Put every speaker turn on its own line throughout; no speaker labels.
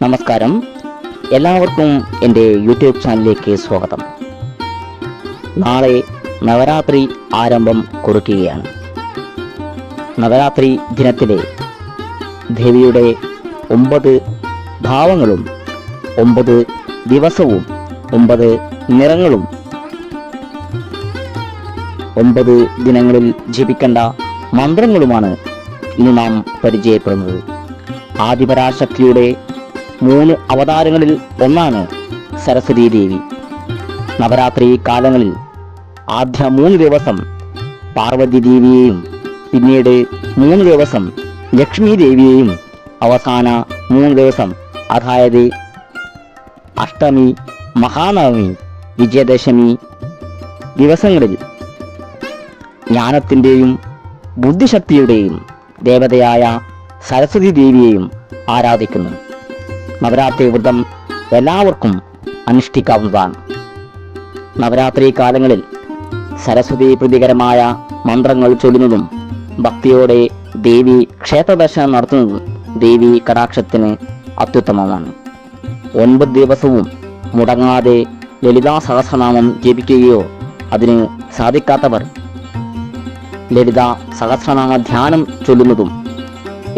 നമസ്കാരം, എല്ലാവർക്കും എൻ്റെ യൂട്യൂബ് ചാനലിലേക്ക് സ്വാഗതം. നാളെ നവരാത്രി ആരംഭം കുറിക്കുകയാണ്. നവരാത്രി ദിനത്തിലെ ദേവിയുടെ 9 ഭാവങ്ങളും 9 ദിവസവും 9 നിറങ്ങളും 9 ദിനങ്ങളിൽ ജപിക്കേണ്ട മന്ത്രങ്ങളുമാണ് ഇന്ന് നാം പരിചയപ്പെടുന്നത്. ആദിപരാശക്തിയുടെ 3 അവതാരങ്ങളിൽ ഒന്നാണ് സരസ്വതി ദേവി. നവരാത്രി കാലങ്ങളിൽ ആദ്യ 3 ദിവസം പാർവതി ദേവിയെയും പിന്നീട് 3 ദിവസം ലക്ഷ്മി ദേവിയെയും അവസാന 3 ദിവസം അതായത് അഷ്ടമി, മഹാനവമി, വിജയദശമി ദിവസങ്ങളിൽ ജ്ഞാനത്തിൻ്റെയും ബുദ്ധിശക്തിയുടെയും ദേവതയായ സരസ്വതി ദേവിയെയും ആരാധിക്കുന്നു. നവരാത്രി വ്രതം എല്ലാവർക്കും അനുഷ്ഠിക്കാവുന്നതാണ്. നവരാത്രി കാലങ്ങളിൽ സരസ്വതി പ്രീതികരമായ മന്ത്രങ്ങൾ ചൊല്ലുന്നതും ഭക്തിയോടെ ദേവി ക്ഷേത്രദർശനം നടത്തുന്നതും ദേവി കടാക്ഷത്തിന് അത്യുത്തമമാണ്. 9 ദിവസവും മുടങ്ങാതെ ലളിതാ സഹസ്രനാമം ജപിക്കുകയോ അതിന് സാധിക്കാത്തവർ ലളിതാ സഹസ്രനാമ ധ്യാനം ചൊല്ലുന്നതും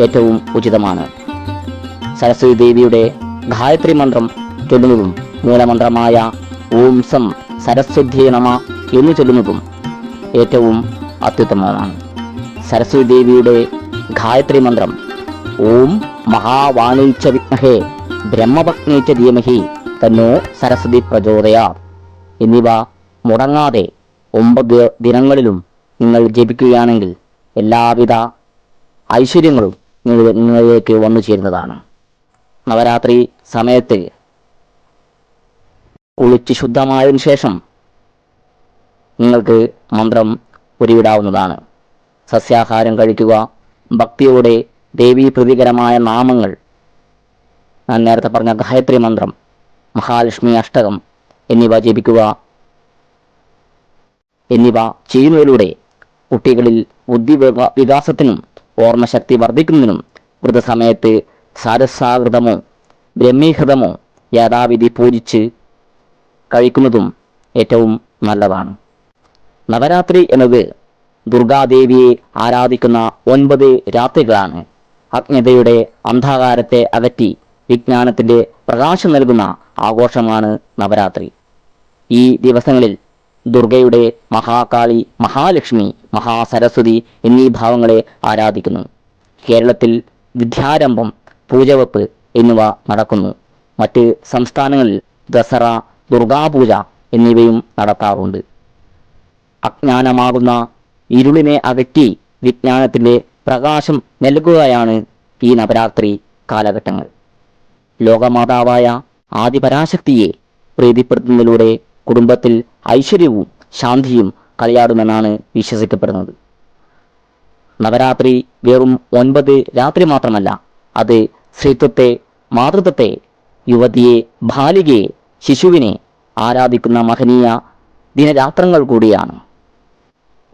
ഏറ്റവും ഉചിതമാണ്. സരസ്വതി ദേവിയുടെ ഗായത്രി മന്ത്രം ചൊല്ലുന്നതും മൂലമന്ത്രമായ ഓം സം സരസ്വതി നമ എന്ന് ചൊല്ലുന്നതും ഏറ്റവും അത്യുത്തമമാണ്. സരസ്വതി ദേവിയുടെ ഗായത്രി മന്ത്രം ഓം മഹാവാണീച്ച വിഘ്നഹേ ബ്രഹ്മഭഗ്നീച്ച ധീമഹി തന്നോ സരസ്വതി പ്രചോദയാത് എന്നിവ മുടങ്ങാതെ 9 ദിനങ്ങളിലും നിങ്ങൾ ജപിക്കുകയാണെങ്കിൽ എല്ലാവിധ ഐശ്വര്യങ്ങളും നിങ്ങളിലേക്ക് വന്നു ചേരുന്നതാണ്. നവരാത്രി സമയത്ത് കുളിച്ച് ശുദ്ധമായതിനു ശേഷം നിങ്ങൾക്ക് മന്ത്രം ഉരുവിടാവുന്നതാണ്. സസ്യാഹാരം കഴിക്കുക, ഭക്തിയോടെ ദേവീ പ്രീതികരമായ നാമങ്ങൾ, ഞാൻ നേരത്തെ പറഞ്ഞ ഗായത്രി മന്ത്രം, മഹാലക്ഷ്മി അഷ്ടകം എന്നിവ ജപിക്കുക എന്നിവ ചെയ്യുന്നതിലൂടെ കുട്ടികളിൽ ബുദ്ധി വികാസത്തിനും ഓർമ്മശക്തി വർദ്ധിക്കുന്നതിനും വ്രതസമയത്ത് സാരസാകൃതമോ ബ്രഹ്മീഹൃതമോ യഥാവിധി പൂജിച്ച് കഴിക്കുന്നതും ഏറ്റവും നല്ലതാണ്. നവരാത്രി എന്നത് ദുർഗാദേവിയെ ആരാധിക്കുന്ന 9 രാത്രികളാണ്. അജ്ഞതയുടെ അന്ധകാരത്തെ അകറ്റി വിജ്ഞാനത്തിൻ്റെ പ്രകാശം നൽകുന്ന ആഘോഷമാണ് നവരാത്രി. ഈ ദിവസങ്ങളിൽ ദുർഗയുടെ മഹാകാളി, മഹാലക്ഷ്മി, മഹാസരസ്വതി എന്നീ ഭാവങ്ങളെ ആരാധിക്കുന്നു. കേരളത്തിൽ വിദ്യാരംഭം, പൂജവെപ്പ് എന്നിവ നടക്കുന്നു. മറ്റ് സംസ്ഥാനങ്ങളിൽ ദസറ, ദുർഗാപൂജ എന്നിവയും നടത്താറുണ്ട്. അജ്ഞാനമാകുന്ന ഇരുളിനെ അകറ്റി വിജ്ഞാനത്തിൻ്റെ പ്രകാശം നൽകുകയാണ് ഈ നവരാത്രി കാലഘട്ടങ്ങൾ. ലോകമാതാവായ ആദിപരാശക്തിയെ പ്രീതിപ്പെടുത്തുന്നതിലൂടെ കുടുംബത്തിൽ ഐശ്വര്യവും ശാന്തിയും കളിയാടുമെന്നാണ് വിശ്വസിക്കപ്പെടുന്നത്. നവരാത്രി വെറും 9 രാത്രി മാത്രമല്ല, അത് സ്ത്രീത്വത്തെ, മാതൃത്വത്തെ, യുവതിയെ, ബാലികയെ, ശിശുവിനെ ആരാധിക്കുന്ന മഹനീയ ദിനരാത്രങ്ങൾ കൂടിയാണ്.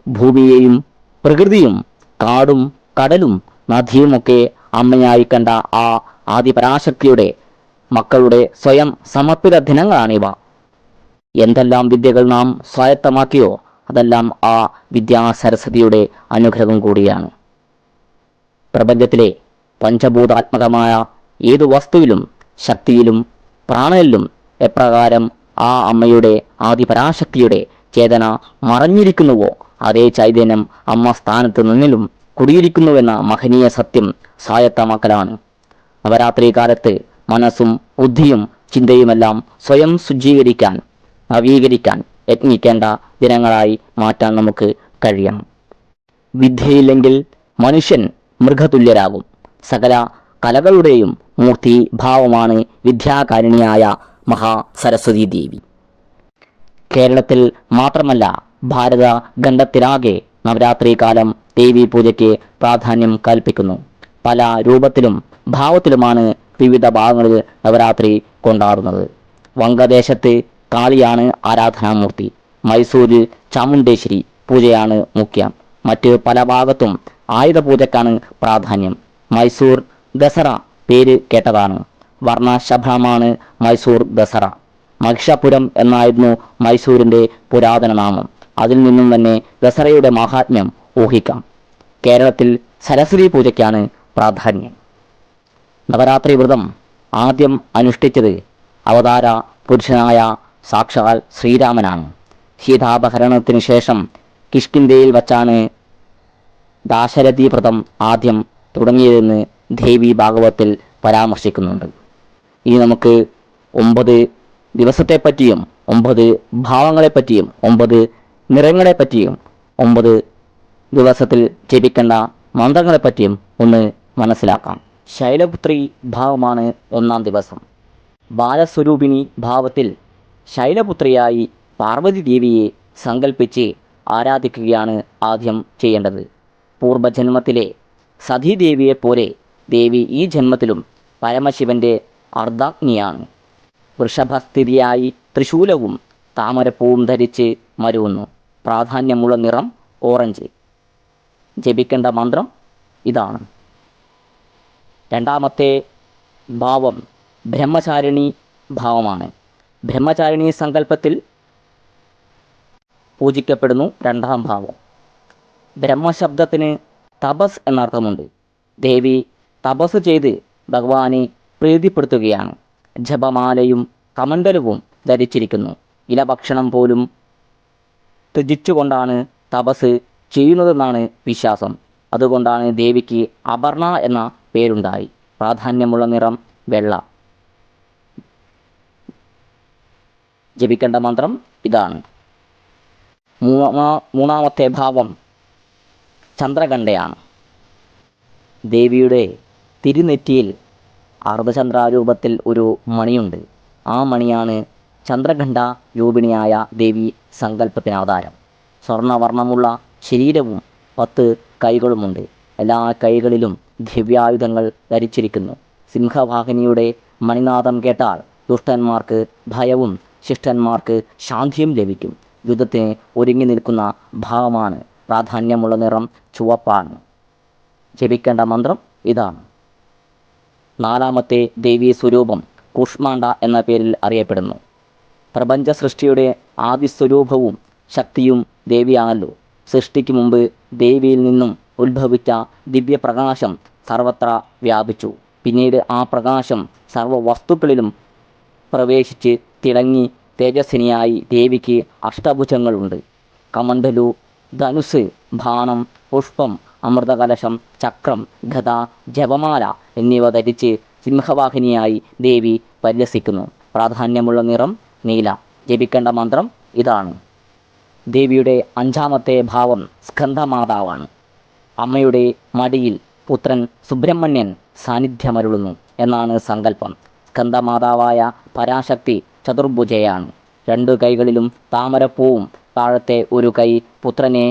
ഭൂമിയെയും പ്രകൃതിയും കാടും കടലും നദിയുമൊക്കെ അമ്മയായി കണ്ട ആ ആദിപരാശക്തിയുടെ മക്കളുടെ സ്വയം സമർപ്പിത ദിനങ്ങളാണിവ. എന്തെല്ലാം വിദ്യകൾ നാം സ്വായത്തമാക്കിയോ അതെല്ലാം ആ വിദ്യാസരസ്വതിയുടെ അനുഗ്രഹം കൂടിയാണ്. പ്രപഞ്ചത്തിലെ പഞ്ചഭൂതാത്മകമായ ഏതു വസ്തുവിലും ശക്തിയിലും പ്രാണനിലും എപ്രകാരം ആ അമ്മയുടെ ആദിപരാശക്തിയുടെ ചേതന മറഞ്ഞിരിക്കുന്നുവോ അതേ ചൈതന്യം അമ്മ സ്ഥാനത്ത് നിന്നിലും കുടിയിരിക്കുന്നുവെന്ന മഹനീയ സത്യം സ്വായത്തമാക്കലാണ്. നവരാത്രി കാലത്ത് മനസ്സും ബുദ്ധിയും ചിന്തയുമെല്ലാം സ്വയം ശുചീകരിക്കാൻ, നവീകരിക്കാൻ യത്നിക്കേണ്ട ദിനങ്ങളായി മാറ്റാൻ നമുക്ക് കഴിയണം. വിദ്യയില്ലെങ്കിൽ മനുഷ്യൻ മൃഗതുല്യരാകും. സകല കലകളുടെയും മൂർത്തി ഭാവമാണ് വിദ്യാകാരിണിയായ മഹാസരസ്വതി ദേവി. കേരളത്തിൽ മാത്രമല്ല, ഭാരത ഖണ്ഡത്തിലാകെ നവരാത്രി കാലം ദേവി പൂജയ്ക്ക് പ്രാധാന്യം കൽപ്പിക്കുന്നു. പല രൂപത്തിലും ഭാവത്തിലുമാണ് വിവിധ ഭാഗങ്ങളിൽ നവരാത്രി കൊണ്ടാടുന്നത്. വംഗദേശത്ത് കാളിയാണ് ആരാധനാമൂർത്തി. മൈസൂരിൽ ചാമുണ്ടേശ്വരി പൂജയാണ് മുഖ്യം. മറ്റ് പല ഭാഗത്തും ആയുധ പൂജക്കാണ് പ്രാധാന്യം. മൈസൂർ ദസറ പേര് കേട്ടതാണ്. വർണ്ണശബളമാണ് മൈസൂർ ദസറ. മഹിഷപുരം എന്നായിരുന്നു മൈസൂരിൻ്റെ പുരാതന നാമം. അതിൽ നിന്നും തന്നെ ദസറയുടെ മാഹാത്മ്യം ഊഹിക്കാം. കേരളത്തിൽ സരസ്വതി പൂജയ്ക്കാണ് പ്രാധാന്യം. നവരാത്രി വ്രതം ആദ്യം അനുഷ്ഠിച്ചത് അവതാര പുരുഷനായ സാക്ഷാൽ ശ്രീരാമനാണ്. സീതാപഹരണത്തിനു ശേഷം കിഷ്കിന്ധയിൽ വച്ചാണ് ദാശരഥി വ്രതം ആദ്യം തുടങ്ങിയതെന്ന് ദേവി ഭാഗവത്തിൽ പരാമർശിക്കുന്നുണ്ട്. ഇനി നമുക്ക് 9 ദിവസത്തെപ്പറ്റിയും 9 ഭാവങ്ങളെപ്പറ്റിയും 9 നിറങ്ങളെപ്പറ്റിയും 9 ദിവസത്തിൽ ജപിക്കേണ്ട മന്ത്രങ്ങളെപ്പറ്റിയും ഒന്ന് മനസ്സിലാക്കാം. ശൈലപുത്രി ഭാവമാണ് 1-ാം ദിവസം. ബാലസ്വരൂപിണി ഭാവത്തിൽ ശൈലപുത്രിയായി പാർവതി ദേവിയെ സങ്കല്പിച്ച് ആരാധിക്കുകയാണ് ആദ്യം ചെയ്യേണ്ടത്. പൂർവജന്മത്തിലെ സതീദേവിയെപ്പോലെ ദേവി ഈ ജന്മത്തിലും പരമശിവന്റെ അർദ്ധാഗ്നിയാണ്. വൃഷഭസ്ഥിതിയായി ത്രിശൂലവും താമരപ്പൂവും ധരിച്ച് മരുവുന്നു. പ്രാധാന്യമുള്ള നിറം ഓറഞ്ച്. ജപിക്കേണ്ട മന്ത്രം ഇതാണ്. 2-ാമത്തെ ഭാവം ബ്രഹ്മചാരിണി ഭാവമാണ്. ബ്രഹ്മചാരിണി സങ്കല്പത്തിൽ പൂജിക്കപ്പെടുന്നു 2-ാം ഭാവം. ബ്രഹ്മശബ്ദത്തിന് തപസ് എന്നർത്ഥമുണ്ട്. ദേവി തപസ് ചെയ്ത് ഭഗവാനെ പ്രീതിപ്പെടുത്തുകയാണ്. ജപമാലയും കമണ്ഡലവും ധരിച്ചിരിക്കുന്നു. ഇലഭക്ഷണം പോലും ത്യജിച്ചുകൊണ്ടാണ് തപസ് ചെയ്യുന്നതെന്നാണ് വിശ്വാസം. അതുകൊണ്ടാണ് ദേവിക്ക് അപർണ എന്ന പേരുണ്ടായി. പ്രാധാന്യമുള്ള നിറം വെള്ള. ജപിക്കേണ്ട മന്ത്രം ഇതാണ്. 3-ാമത്തെ ഭാവം ചന്ദ്രഘണ്ഠയാണ്. ദേവിയുടെ തിരുനെറ്റിയിൽ അർദ്ധചന്ദ്രാരൂപത്തിൽ ഒരു മണിയുണ്ട്. ആ മണിയാണ് ചന്ദ്രഘണ്ഠ രൂപിണിയായ ദേവി സങ്കല്പത്തിനാധാരം. സ്വർണ്ണവർണ്ണമുള്ള ശരീരവും 10 കൈകളുമുണ്ട്. എല്ലാ കൈകളിലും ദിവ്യായുധങ്ങൾ ധരിച്ചിരിക്കുന്നു. സിംഹവാഹിനിയുടെ മണിനാദം കേട്ടാൽ ദുഷ്ടന്മാർക്ക് ഭയവും ശിഷ്ടന്മാർക്ക് ശാന്തിയും ലഭിക്കും. യുദ്ധത്തിന് ഒരുങ്ങി നിൽക്കുന്ന ഭാവമാണ്. പ്രാധാന്യമുള്ള നിറം ചുവപ്പാണ്. ജപിക്കേണ്ട മന്ത്രം ഇതാണ്. 4-ാമത്തെ ദേവീ സ്വരൂപം കൂഷ്മാണ്ഡ എന്ന പേരിൽ അറിയപ്പെടുന്നു. പ്രപഞ്ച സൃഷ്ടിയുടെ ആദിസ്വരൂപവും ശക്തിയും ദേവിയാണല്ലോ. സൃഷ്ടിക്ക് മുമ്പ് ദേവിയിൽ നിന്നും ഉത്ഭവിച്ച ദിവ്യപ്രകാശം സർവത്ര വ്യാപിച്ചു. പിന്നീട് ആ പ്രകാശം സർവ്വ വസ്തുക്കളിലും പ്രവേശിച്ച് തിളങ്ങി തേജസ്വിനിയായി. ദേവിക്ക് അഷ്ടഭുജങ്ങളുണ്ട്. കമണ്ഡലു, ധനുസ്, ബാണം, പുഷ്പം, അമൃതകലശം, ചക്രം, ഗദ, ജപമാല എന്നിവ ധരിച്ച് സിംഹവാഹിനിയായി ദേവി പരിലസിക്കുന്നു. പ്രാധാന്യമുള്ള നിറം നീല. ജപിക്കേണ്ട മന്ത്രം ഇതാണ്. ദേവിയുടെ 5-ാമത്തെ ഭാവം സ്കന്ദമാതാവാണ്. അമ്മയുടെ മടിയിൽ പുത്രൻ സുബ്രഹ്മണ്യൻ സാന്നിധ്യമരുളുന്നു എന്നാണ് സങ്കല്പം. സ്കന്ദമാതാവായ പരാശക്തി ചതുർഭുജയാണ്. 2 കൈകളിലും താമരപ്പൂവും താഴത്തെ ഒരു കൈ പുത്രനെ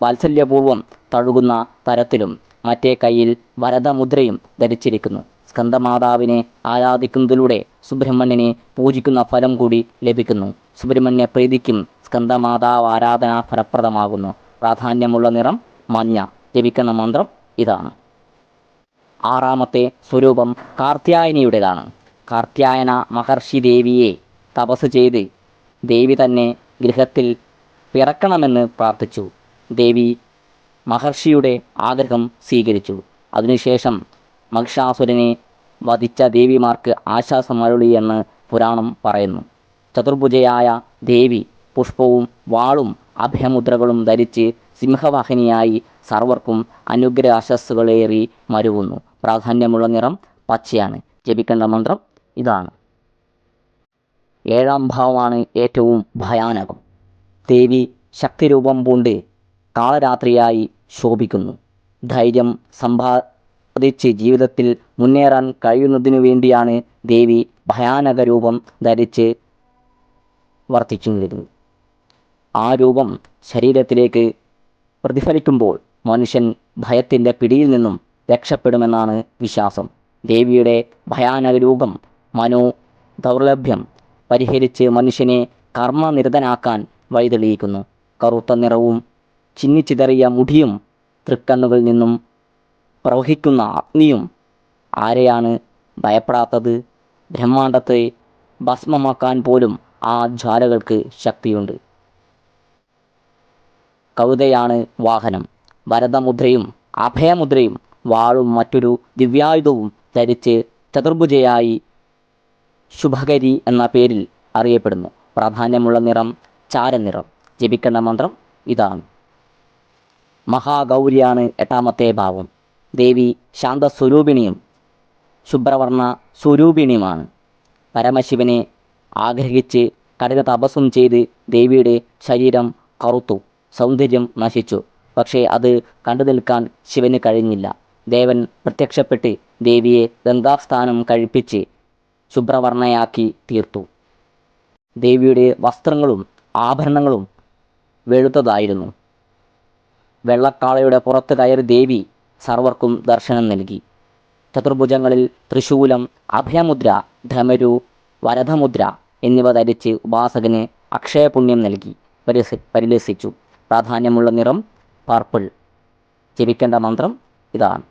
വാത്സല്യപൂർവ്വം തഴുകുന്ന തരത്തിലും മറ്റേ കൈയിൽ വരദമുദ്രയും ധരിച്ചിരിക്കുന്നു. സ്കന്ദമാതാവിനെ ആരാധിക്കുന്നതിലൂടെ സുബ്രഹ്മണ്യനെ പൂജിക്കുന്ന ഫലം കൂടി ലഭിക്കുന്നു. സുബ്രഹ്മണ്യ പ്രീതിക്കും സ്കന്ദമാതാവ് ആരാധന ഫലപ്രദമാകുന്നു. പ്രാധാന്യമുള്ള നിറം മഞ്ഞ. ജപിക്കുന്ന മന്ത്രം ഇതാണ്. 6-ാമത്തെ സ്വരൂപം കാർത്യായനിയുടേതാണ്. കാർത്യായന മഹർഷി ദേവിയെ തപസ് ചെയ്ത് ദേവി തന്നെ ഗൃഹത്തിൽ പിറക്കണമെന്ന് പ്രാർത്ഥിച്ചു. ദേവി മഹർഷിയുടെ ആഗ്രഹം സ്വീകരിച്ചു. അതിനുശേഷം മഹിഷാസുരനെ വധിച്ച ദേവിമാർക്ക് ആശ്വാസമരുളി എന്ന് പുരാണം പറയുന്നു. ചതുർഭുജയായ ദേവി പുഷ്പവും വാളും അഭയമുദ്രകളും ധരിച്ച് സിംഹവാഹിനിയായി സർവർക്കും അനുഗ്രഹാശസ്സുകളേറി മരുവുന്നു. പ്രാധാന്യമുള്ള നിറം പച്ചയാണ്. ജപിക്കേണ്ട മന്ത്രം ഇതാണ്. 7-ാം ഭാവമാണ് ഏറ്റവും ഭയാനകം. ദേവി ശക്തിരൂപം പൂണ്ട് കാളരാത്രിയായി ശോഭിക്കുന്നു. ധൈര്യം സമ്പാദിച്ച് ജീവിതത്തിൽ മുന്നേറാൻ കഴിയുന്നതിനു വേണ്ടിയാണ് ദേവി ഭയാനക രൂപം ധരിച്ച് വർത്തിച്ചിരുന്നത്. ആ രൂപം ശരീരത്തിലേക്ക് പ്രതിഫലിക്കുമ്പോൾ മനുഷ്യൻ ഭയത്തിൻ്റെ പിടിയിൽ നിന്നും രക്ഷപ്പെടുമെന്നാണ് വിശ്വാസം. ദേവിയുടെ ഭയാനക രൂപം മനോദൗർലഭ്യം പരിഹരിച്ച് മനുഷ്യനെ കർമ്മനിരതനാക്കാൻ വഴിതെളിയിക്കുന്നു. കറുത്ത നിറവും ചിന്നിച്ചിതറിയ മുടിയും തൃക്കണ്ണുകളിൽ നിന്നും പ്രവഹിക്കുന്ന അഗ്നിയും ആരെയാണ് ഭയപ്പെടാത്തത്? ബ്രഹ്മാണ്ടത്തെ ഭസ്മമാക്കാൻ പോലും ആ ജ്വാലകൾക്ക് ശക്തിയുണ്ട്. കൗതയാണ് വാഹനം. വരദമുദ്രയും അഭയമുദ്രയും വാളും മറ്റൊരു ദിവ്യായുധവും ധരിച്ച് ചതുർഭുജയായി ശുഭകരി എന്ന പേരിൽ അറിയപ്പെടുന്നു. പ്രാധാന്യമുള്ള നിറം ചാരനിറം. ജപിക്കേണ്ട മന്ത്രം ഇതാണ്. മഹാഗൗരിയാണ് എട്ടാമത്തെ ഭാവം. ദേവി ശാന്തസ്വരൂപിണിയും ശുഭ്രവർണ്ണ സ്വരൂപിണിയുമാണ്. പരമശിവനെ ആഗ്രഹിച്ച് കഠിന തപസ്സും ചെയ്ത് ദേവിയുടെ ശരീരം കറുത്തു, സൗന്ദര്യം നശിച്ചു. പക്ഷേ അത് കണ്ടു നിൽക്കാൻ ശിവന് കഴിഞ്ഞില്ല. ദേവൻ പ്രത്യക്ഷപ്പെട്ട് ദേവിയെ ഗംഗാസ്നാനം കഴിപ്പിച്ച് ശുഭ്രവർണ്ണയാക്കി തീർത്തു. ദേവിയുടെ വസ്ത്രങ്ങളും ആഭരണങ്ങളും വെളുത്തതായിരുന്നു. വെള്ളക്കാളയുടെ പുറത്ത് കയറി ദേവി സർവർക്കും ദർശനം നൽകി. ചതുർഭുജങ്ങളിൽ ത്രിശൂലം, അഭയമുദ്ര, ധമരു, വരദമുദ്ര എന്നിവ ധരിച്ച് ഉപാസകന് അക്ഷയപുണ്യം നൽകി പരിലസിച്ചു. പ്രാധാന്യമുള്ള നിറം പർപ്പിൾ. ജപിക്കേണ്ട മന്ത്രം ഇതാണ്.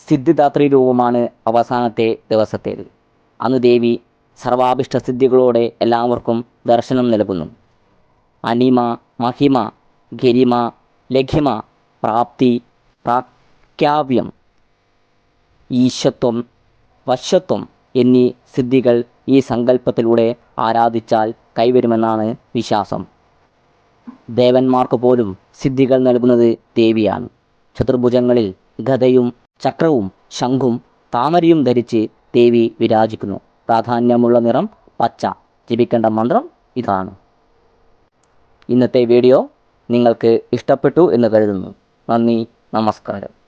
സിദ്ധിദാത്രി രൂപമാണ് അവസാനത്തെ ദിവസത്തേത്. അന്ന് ദേവി സർവാഭിഷ്ടസിദ്ധികളോടെ എല്ലാവർക്കും ദർശനം നൽകുന്നു. അനിമ, മഹിമ, ഗരിമ, ലഘിമ, പ്രാപ്തി, പ്രാക്യാവ്യം, ഈശത്വം, വശ്യത്വം എന്നീ സിദ്ധികൾ ഈ സങ്കല്പത്തിലൂടെ ആരാധിച്ചാൽ കൈവരുമെന്നാണ് വിശ്വാസം. ദേവന്മാർക്ക് പോലും സിദ്ധികൾ നൽകുന്നത് ദേവിയാണ്. ചതുർഭുജങ്ങളിൽ ഗദയും ചക്രവും ശംഖും താമരയും ധരിച്ച് ദേവി വിരാജിക്കുന്നു. പ്രാധാന്യമുള്ള നിറം പച്ച. ജപിക്കേണ്ട മന്ത്രം ഇതാണ്. ഇന്നത്തെ വീഡിയോ നിങ്ങൾക്ക് ഇഷ്ടപ്പെട്ടു എന്ന് കരുതുന്നു. നന്ദി, നമസ്കാരം.